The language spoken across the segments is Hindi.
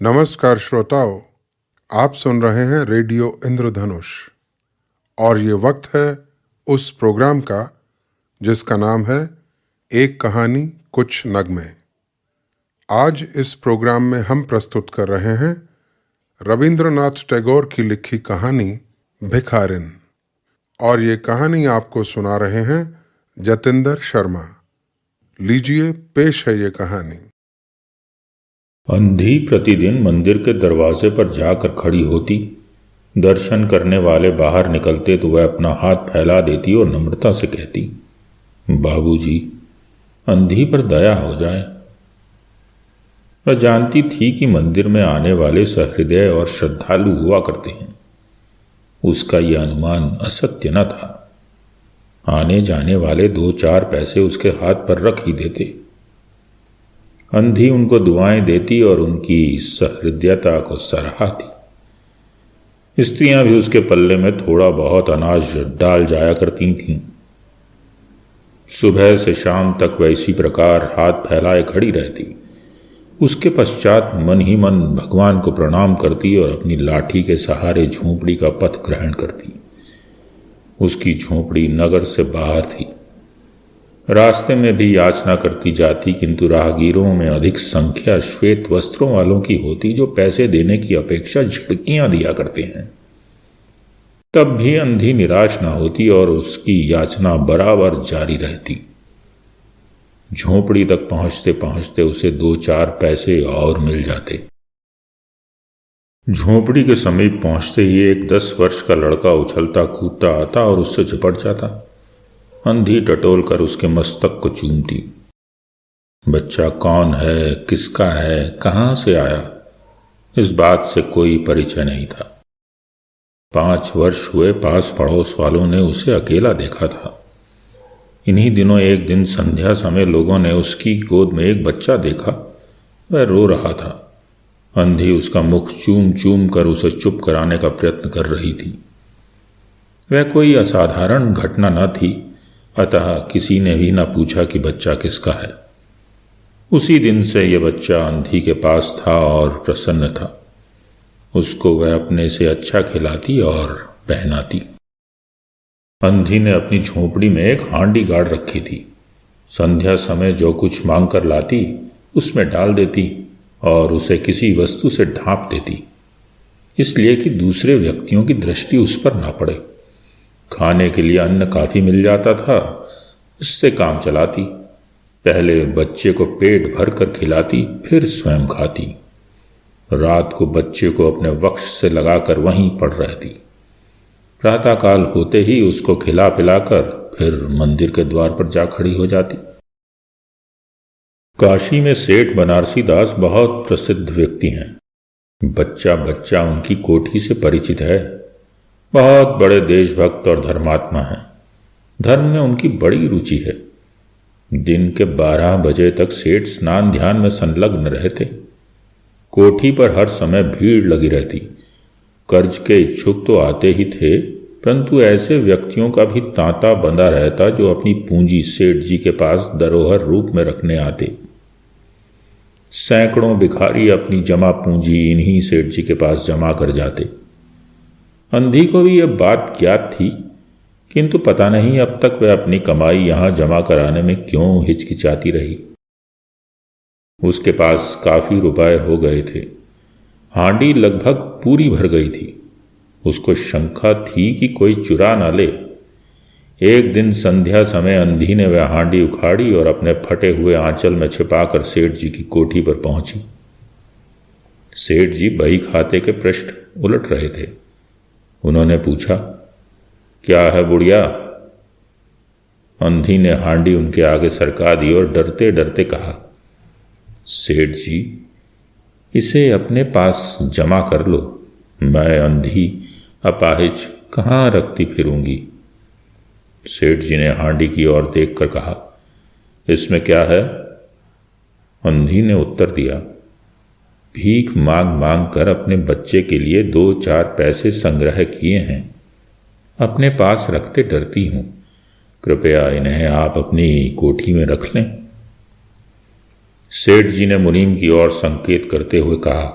नमस्कार श्रोताओं, आप सुन रहे हैं रेडियो इंद्रधनुष और ये वक्त है उस प्रोग्राम का जिसका नाम है एक कहानी कुछ नगमे। आज इस प्रोग्राम में हम प्रस्तुत कर रहे हैं रविंद्रनाथ टैगोर की लिखी कहानी भिखारिन और ये कहानी आपको सुना रहे हैं जतिंदर शर्मा। लीजिए पेश है ये कहानी। अंधी प्रतिदिन मंदिर के दरवाजे पर जाकर खड़ी होती। दर्शन करने वाले बाहर निकलते तो वह अपना हाथ फैला देती और नम्रता से कहती, बाबूजी, अंधी पर दया हो जाए। वह जानती थी कि मंदिर में आने वाले सहृदय और श्रद्धालु हुआ करते हैं। उसका यह अनुमान असत्य न था। आने जाने वाले 2-4 पैसे उसके हाथ पर रख ही देते। अंधी उनको दुआएं देती और उनकी सहृदयता को सराहती। स्त्रियां भी उसके पल्ले में थोड़ा बहुत अनाज डाल जाया करती थीं। सुबह से शाम तक वह इसी प्रकार हाथ फैलाए खड़ी रहती। उसके पश्चात मन ही मन भगवान को प्रणाम करती और अपनी लाठी के सहारे झोंपड़ी का पथ ग्रहण करती। उसकी झोंपड़ी नगर से बाहर थी। रास्ते में भी याचना करती जाती, किंतु राहगीरों में अधिक संख्या श्वेत वस्त्रों वालों की होती जो पैसे देने की अपेक्षा झिड़कियां दिया करते हैं। तब भी अंधी निराश न होती और उसकी याचना बराबर जारी रहती। झोंपड़ी तक पहुंचते पहुंचते उसे 2-4 पैसे और मिल जाते। झोंपड़ी के समीप पहुंचते ही एक 10 वर्ष का लड़का उछलता कूदता आता और उससे चिपट जाता। अंधी टटोल कर उसके मस्तक को चूमती। बच्चा कौन है, किसका है, कहां से आया, इस बात से कोई परिचय नहीं था। 5 वर्ष हुए पास पड़ोस वालों ने उसे अकेला देखा था। इन्हीं दिनों एक दिन संध्या समय लोगों ने उसकी गोद में एक बच्चा देखा। वह रो रहा था। अंधी उसका मुख चूम चूम कर उसे चुप कराने का प्रयत्न कर रही थी। वह कोई असाधारण घटना न थी, अतः किसी ने भी न पूछा कि बच्चा किसका है। उसी दिन से यह बच्चा अंधी के पास था और प्रसन्न था। उसको वह अपने से अच्छा खिलाती और पहनाती। अंधी ने अपनी झोंपड़ी में एक हांडी गाड़ रखी थी। संध्या समय जो कुछ मांग कर लाती उसमें डाल देती और उसे किसी वस्तु से ढांप देती, इसलिए कि दूसरे व्यक्तियों की दृष्टि उस पर ना पड़े। खाने के लिए अन्न काफी मिल जाता था, उससे काम चलाती। पहले बच्चे को पेट भर कर खिलाती, फिर स्वयं खाती। रात को बच्चे को अपने वक्ष से लगाकर वहीं पड़ रहती। प्रातःकाल होते ही उसको खिला पिलाकर फिर मंदिर के द्वार पर जा खड़ी हो जाती। काशी में सेठ बनारसी दास बहुत प्रसिद्ध व्यक्ति हैं। बच्चा बच्चा उनकी कोठी से परिचित है। बहुत बड़े देशभक्त और धर्मात्मा हैं। धर्म में उनकी बड़ी रुचि है। दिन के 12 बजे तक सेठ स्नान ध्यान में संलग्न रहते। कोठी पर हर समय भीड़ लगी रहती। कर्ज के इच्छुक तो आते ही थे, परंतु ऐसे व्यक्तियों का भी तांता बंधा रहता जो अपनी पूंजी सेठ जी के पास धरोहर रूप में रखने आते। सैकड़ों भिखारी अपनी जमा पूंजी इन्हीं सेठ जी के पास जमा कर जाते। अंधी को भी यह बात ज्ञात थी, किंतु पता नहीं अब तक वह अपनी कमाई यहां जमा कराने में क्यों हिचकिचाती रही। उसके पास काफी रुपए हो गए थे। हांडी लगभग पूरी भर गई थी। उसको शंका थी कि कोई चुरा ना ले। एक दिन संध्या समय अंधी ने वह हांडी उखाड़ी और अपने फटे हुए आंचल में छिपाकर सेठ जी की कोठी पर पहुंची। सेठ जी बही खाते के पृष्ठ उलट रहे थे। उन्होंने पूछा, क्या है बुढ़िया? अंधी ने हांडी उनके आगे सरका दी और डरते डरते कहा, सेठ जी, इसे अपने पास जमा कर लो। मैं अंधी अपाहिज कहाँ रखती फिरूंगी। सेठ जी ने हांडी की ओर देखकर कहा, इसमें क्या है? अंधी ने उत्तर दिया, भीख मांग मांग कर अपने बच्चे के लिए 2-4 पैसे संग्रह किए हैं। अपने पास रखते डरती हूं। कृपया इन्हें आप अपनी कोठी में रख लें। सेठ जी ने मुनीम की ओर संकेत करते हुए कहा,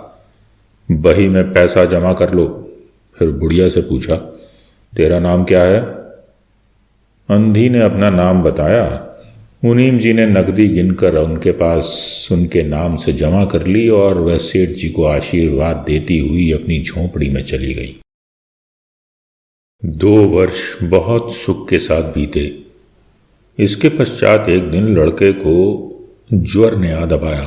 बही में पैसा जमा कर लो। फिर बुढ़िया से पूछा, तेरा नाम क्या है? अंधी ने अपना नाम बताया। मुनीम जी ने नकदी गिनकर उनके पास उनके नाम से जमा कर ली और वह सेठ जी को आशीर्वाद देती हुई अपनी झोंपड़ी में चली गई। 2 वर्ष बहुत सुख के साथ बीते। इसके पश्चात एक दिन लड़के को ज्वर ने आ दबाया।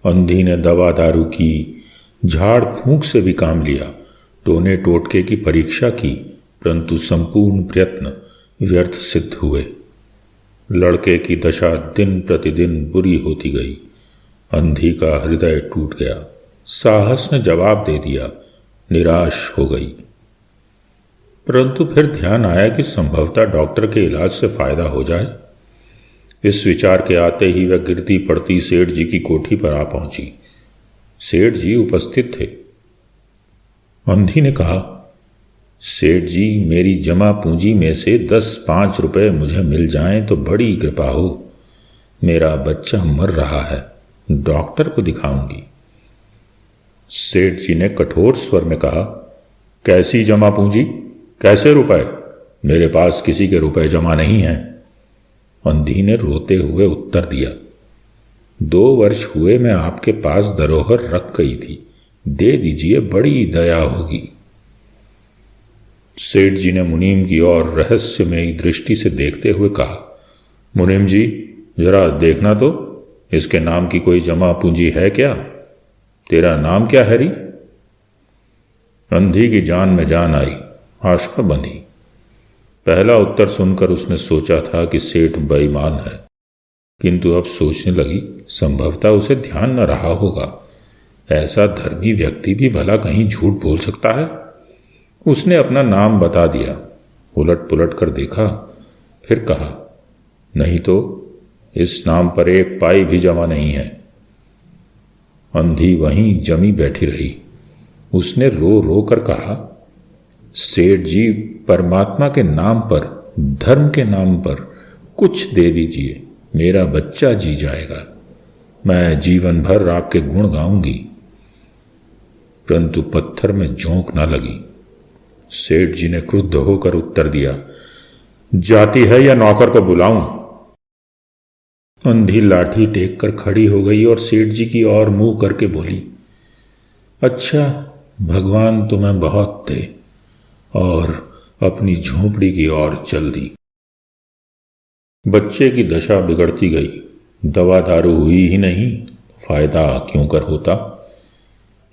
अंधी ने दवा दारू की, झाड़ फूंक से भी काम लिया, टोने टोटके की परीक्षा की, परंतु संपूर्ण प्रयत्न व्यर्थ सिद्ध हुए। लड़के की दशा दिन प्रतिदिन बुरी होती गई। अंधी का हृदय टूट गया। साहस ने जवाब दे दिया, निराश हो गई। परंतु फिर ध्यान आया कि संभवतः डॉक्टर के इलाज से फायदा हो जाए। इस विचार के आते ही वह गिरती पड़ती सेठ जी की कोठी पर आ पहुंची। सेठ जी उपस्थित थे। अंधी ने कहा, सेठ जी, मेरी जमा पूंजी में से 10-5 रुपए मुझे मिल जाएं तो बड़ी कृपा हो। मेरा बच्चा मर रहा है, डॉक्टर को दिखाऊंगी। सेठ जी ने कठोर स्वर में कहा, कैसी जमा पूंजी, कैसे रुपए? मेरे पास किसी के रुपए जमा नहीं हैं। अंधी ने रोते हुए उत्तर दिया, 2 वर्ष हुए मैं आपके पास धरोहर रख गई थी, दे दीजिए, बड़ी दया होगी। सेठ जी ने मुनीम की ओर रहस्यमयी दृष्टि से देखते हुए कहा, मुनीम जी, जरा देखना तो, इसके नाम की कोई जमा पूंजी है क्या? तेरा नाम क्या है री? अंधी की जान में जान आई, आशा बंधी। पहला उत्तर सुनकर उसने सोचा था कि सेठ बेईमान है, किंतु अब सोचने लगी संभवतः उसे ध्यान न रहा होगा। ऐसा धर्मी व्यक्ति भी भला कहीं झूठ बोल सकता है? उसने अपना नाम बता दिया। उलट पुलट कर देखा, फिर कहा, नहीं तो इस नाम पर 1 पाई भी जमा नहीं है। अंधी वहीं जमी बैठी रही। उसने रो रो कर कहा, सेठ जी, परमात्मा के नाम पर, धर्म के नाम पर कुछ दे दीजिए, मेरा बच्चा जी जाएगा। मैं जीवन भर आपके गुण गाऊंगी। परंतु पत्थर में झोंक ना लगी। सेठ जी ने क्रुद्ध होकर उत्तर दिया, जाती है या नौकर को बुलाऊं? अंधी लाठी टेक कर खड़ी हो गई और सेठ जी की ओर मुंह करके बोली, अच्छा, भगवान तुम्हें बहुत दे, और अपनी झोंपड़ी की ओर चल दी। बच्चे की दशा बिगड़ती गई। दवा दारू हुई ही नहीं, फायदा क्यों कर होता।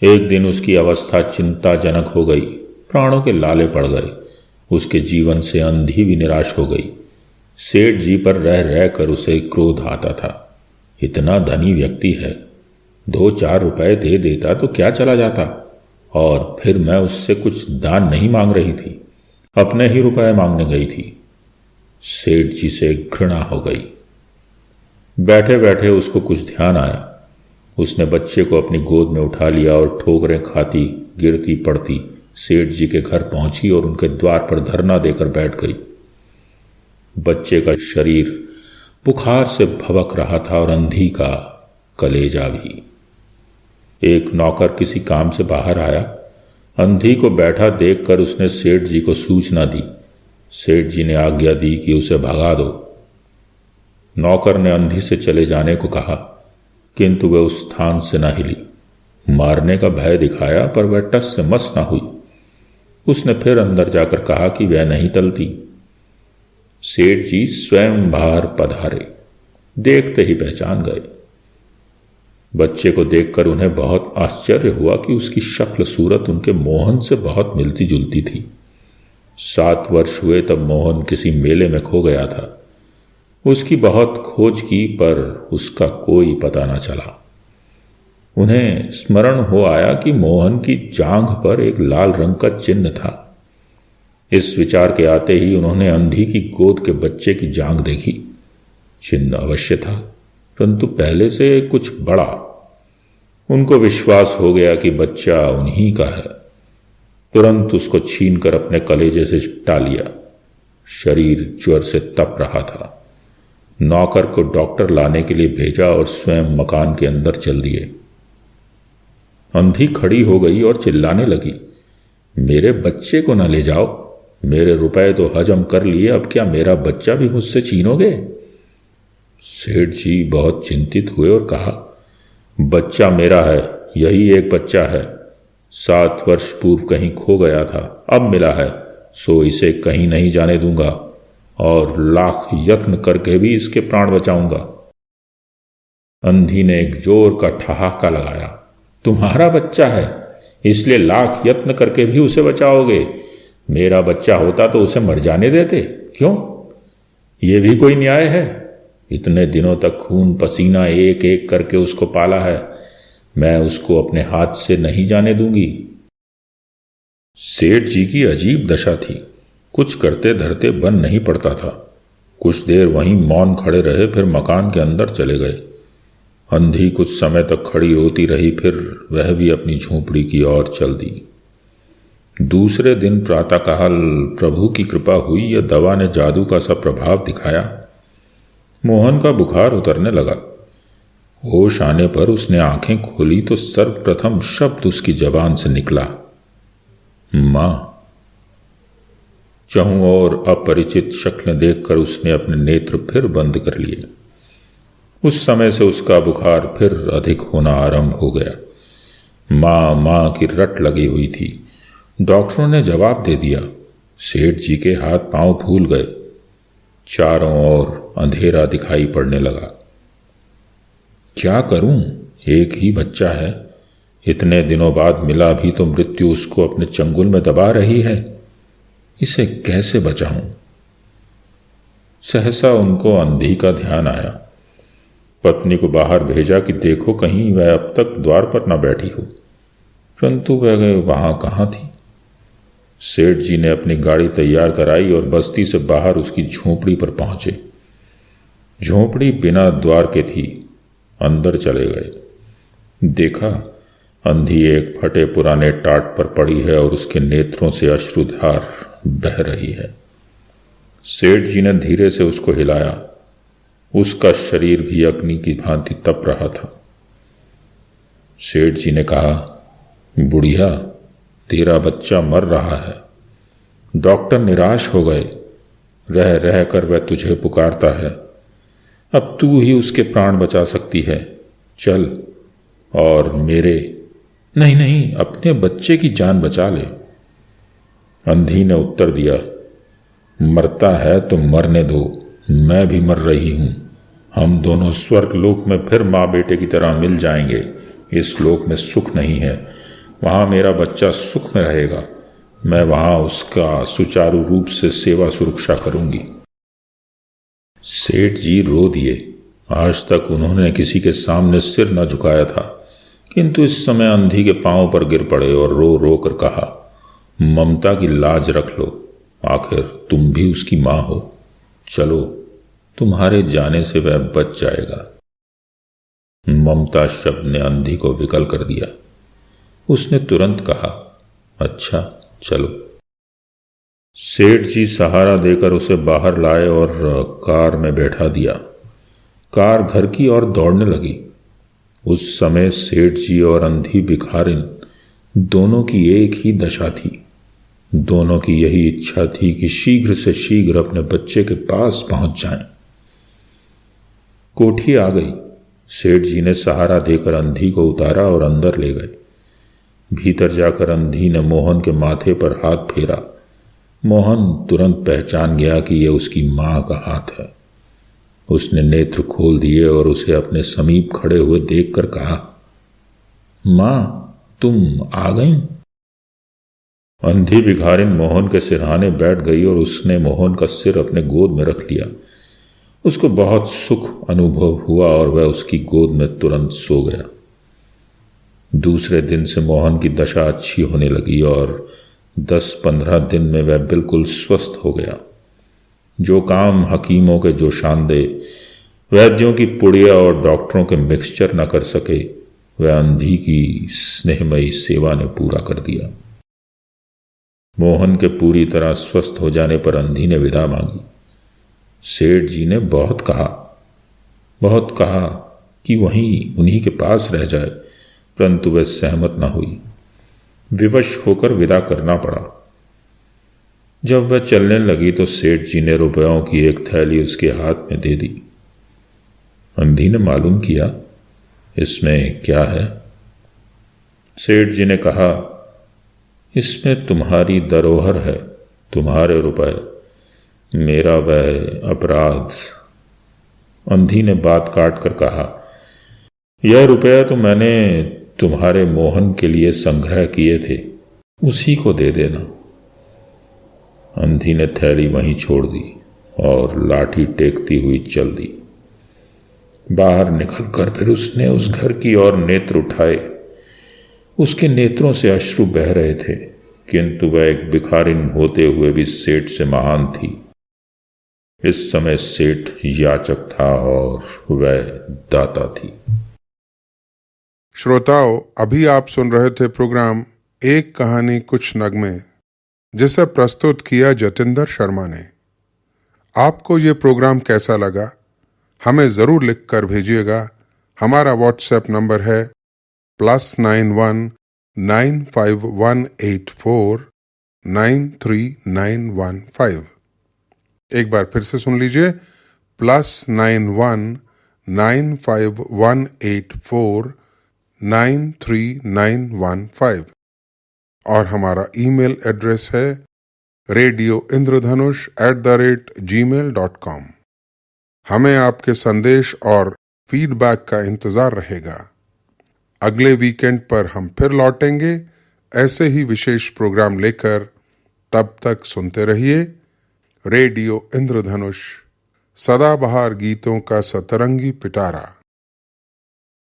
एक दिन उसकी अवस्था चिंताजनक हो गई, प्राणों के लाले पड़ गए। उसके जीवन से अंधी भी निराश हो गई। सेठ जी पर रह रह कर उसे क्रोध आता था। इतना धनी व्यक्ति है, 2-4 रुपए दे देता तो क्या चला जाता, और फिर मैं उससे कुछ दान नहीं मांग रही थी, अपने ही रुपए मांगने गई थी। सेठ जी से घृणा हो गई। बैठे बैठे उसको कुछ ध्यान आया। उसने बच्चे को अपनी गोद में उठा लिया और ठोकरें खाती गिरती पड़ती सेठ जी के घर पहुंची और उनके द्वार पर धरना देकर बैठ गई। बच्चे का शरीर बुखार से भभक रहा था और अंधी का कलेजा भी। एक नौकर किसी काम से बाहर आया। अंधी को बैठा देखकर उसने सेठ जी को सूचना दी। सेठ जी ने आज्ञा दी कि उसे भगा दो। नौकर ने अंधी से चले जाने को कहा, किंतु वह उस स्थान से न हिली। मारने का भय दिखाया, पर वह टस से मस न हुई। उसने फिर अंदर जाकर कहा कि वह नहीं टलती। सेठ जी स्वयं बाहर पधारे, देखते ही पहचान गए। बच्चे को देखकर उन्हें बहुत आश्चर्य हुआ कि उसकी शक्ल सूरत उनके मोहन से बहुत मिलती जुलती थी। 7 वर्ष हुए तब मोहन किसी मेले में खो गया था। उसकी बहुत खोज की, पर उसका कोई पता न चला। उन्हें स्मरण हो आया कि मोहन की जांघ पर एक लाल रंग का चिन्ह था। इस विचार के आते ही उन्होंने अंधी की गोद के बच्चे की जांघ देखी। चिन्ह अवश्य था, परंतु पहले से कुछ बड़ा। उनको विश्वास हो गया कि बच्चा उन्हीं का है। तुरंत उसको छीनकर अपने कलेजे से चिपटा लिया। शरीर ज्वर से तप रहा था। नौकर को डॉक्टर लाने के लिए भेजा और स्वयं मकान के अंदर चल दिए। अंधी खड़ी हो गई और चिल्लाने लगी, मेरे बच्चे को ना ले जाओ, मेरे रुपए तो हजम कर लिए, अब क्या मेरा बच्चा भी मुझसे छीनोगे? सेठ जी बहुत चिंतित हुए और कहा, बच्चा मेरा है, यही एक बच्चा है, 7 वर्ष पूर्व कहीं खो गया था, अब मिला है, सो इसे कहीं नहीं जाने दूंगा और लाख यत्न करके भी इसके प्राण बचाऊंगा। अंधी ने एक जोर का ठहाका लगाया, तुम्हारा बच्चा है इसलिए लाख यत्न करके भी उसे बचाओगे? मेरा बच्चा होता तो उसे मर जाने देते, क्यों? यह भी कोई न्याय है? इतने दिनों तक खून पसीना एक एक करके उसको पाला है, मैं उसको अपने हाथ से नहीं जाने दूंगी। सेठ जी की अजीब दशा थी, कुछ करते धरते बन नहीं पड़ता था। कुछ देर वहीं मौन खड़े रहे, फिर मकान के अंदर चले गए। अंधी कुछ समय तक खड़ी रोती रही, फिर वह भी अपनी झोंपड़ी की ओर चल दी। दूसरे दिन प्रातःकाल प्रभु की कृपा हुई, यह दवा ने जादू का सा प्रभाव दिखाया। मोहन का बुखार उतरने लगा। होश आने पर उसने आंखें खोली तो सर्वप्रथम शब्द उसकी जबान से निकला, मां। चहुं और अपरिचित शक्लें देखकर उसने अपने नेत्र फिर बंद कर लिए। उस समय से उसका बुखार फिर अधिक होना आरंभ हो गया। मां मां की रट लगी हुई थी। डॉक्टरों ने जवाब दे दिया। सेठ जी के हाथ पांव फूल गए। चारों ओर अंधेरा दिखाई पड़ने लगा। क्या करूं? एक ही बच्चा है, इतने दिनों बाद मिला भी तो मृत्यु उसको अपने चंगुल में दबा रही है। इसे कैसे बचाऊं? सहसा उनको अंधी का ध्यान आया। पत्नी को बाहर भेजा कि देखो कहीं वह अब तक द्वार पर न बैठी हो, परंतु वह वहां कहाँ थी। सेठ जी ने अपनी गाड़ी तैयार कराई और बस्ती से बाहर उसकी झोंपड़ी पर पहुंचे। झोंपड़ी बिना द्वार के थी। अंदर चले गए। देखा, अंधी एक फटे पुराने टाट पर पड़ी है और उसके नेत्रों से अश्रुधार बह रही है। सेठ जी ने धीरे से उसको हिलाया। उसका शरीर भी अग्नि की भांति तप रहा था। सेठ जी ने कहा, बुढ़िया, तेरा बच्चा मर रहा है। डॉक्टर निराश हो गए। रह रह कर वह तुझे पुकारता है। अब तू ही उसके प्राण बचा सकती है। चल और मेरे नहीं नहीं, अपने बच्चे की जान बचा ले। अंधी ने उत्तर दिया, मरता है तो मरने दो, मैं भी मर रही हूं। हम दोनों स्वर्ग लोक में फिर माँ बेटे की तरह मिल जाएंगे। इस लोक में सुख नहीं है, वहां मेरा बच्चा सुख में रहेगा। मैं वहां उसका सुचारू रूप से सेवा सुरक्षा करूंगी। सेठ जी रो दिए। आज तक उन्होंने किसी के सामने सिर न झुकाया था, किंतु इस समय अंधी के पांव पर गिर पड़े और रो रो कर कहा, ममता की लाज रख लो, आखिर तुम भी उसकी मां हो। चलो, तुम्हारे जाने से वह बच जाएगा। ममता शब्द ने अंधी को विकल कर दिया। उसने तुरंत कहा, अच्छा चलो। सेठ जी सहारा देकर उसे बाहर लाए और कार में बैठा दिया। कार घर की ओर दौड़ने लगी। उस समय सेठ जी और अंधी भिखारिन दोनों की एक ही दशा थी। दोनों की यही इच्छा थी कि शीघ्र से शीघ्र अपने बच्चे के पास पहुंच जाएं। कोठी आ गई। सेठ जी ने सहारा देकर अंधी को उतारा और अंदर ले गए। भीतर जाकर अंधी ने मोहन के माथे पर हाथ फेरा। मोहन तुरंत पहचान गया कि यह उसकी मां का हाथ है। उसने नेत्र खोल दिए और उसे अपने समीप खड़े हुए देखकर कहा, मां, तुम आ गई? अंधी भिखारिन मोहन के सिरहाने बैठ गई और उसने मोहन का सिर अपने गोद में रख लिया। उसको बहुत सुख अनुभव हुआ और वह उसकी गोद में तुरंत सो गया। दूसरे दिन से मोहन की दशा अच्छी होने लगी और 10-15 दिन में वह बिल्कुल स्वस्थ हो गया। जो काम हकीमों के जोशांदे, वैद्यों की पुड़िया और डॉक्टरों के मिक्सचर न कर सके, वह अंधी की स्नेहमयी सेवा ने पूरा कर दिया। मोहन के पूरी तरह स्वस्थ हो जाने पर अंधी ने विदा मांगी। सेठ जी ने बहुत कहा कि वहीं उन्हीं के पास रह जाए, परंतु वह सहमत न हुई। विवश होकर विदा करना पड़ा। जब वह चलने लगी तो सेठ जी ने रुपयों की एक थैली उसके हाथ में दे दी। अंधी ने मालूम किया, इसमें क्या है? सेठ जी ने कहा, इसमें तुम्हारी धरोहर है, तुम्हारे रुपए, मेरा वह अपराध। अंधी ने बात काट कर कहा, यह रुपया तो मैंने तुम्हारे मोहन के लिए संग्रह किए थे, उसी को दे देना। अंधी ने थैली वहीं छोड़ दी और लाठी टेकती हुई चल दी। बाहर निकलकर फिर उसने उस घर की ओर नेत्र उठाए। उसके नेत्रों से अश्रु बह रहे थे, किंतु वह एक भिखारिन होते हुए भी सेठ से महान थी। इस समय सेठ याचक था और वह दाता थी। श्रोताओं, अभी आप सुन रहे थे प्रोग्राम एक कहानी कुछ नगमे, जिसे प्रस्तुत किया जतिंदर शर्मा ने। आपको ये प्रोग्राम कैसा लगा हमें ज़रूर लिख कर भेजिएगा। हमारा व्हाट्सएप नंबर है +91 95184 93915। एक बार फिर से सुन लीजिए, +91 95184 93915। और हमारा ईमेल एड्रेस है radioindradhanush@gmail.com। हमें आपके संदेश और फीडबैक का इंतजार रहेगा। अगले वीकेंड पर हम फिर लौटेंगे ऐसे ही विशेष प्रोग्राम लेकर। तब तक सुनते रहिए रेडियो इंद्रधनुष, सदाबहार गीतों का सतरंगी पिटारा।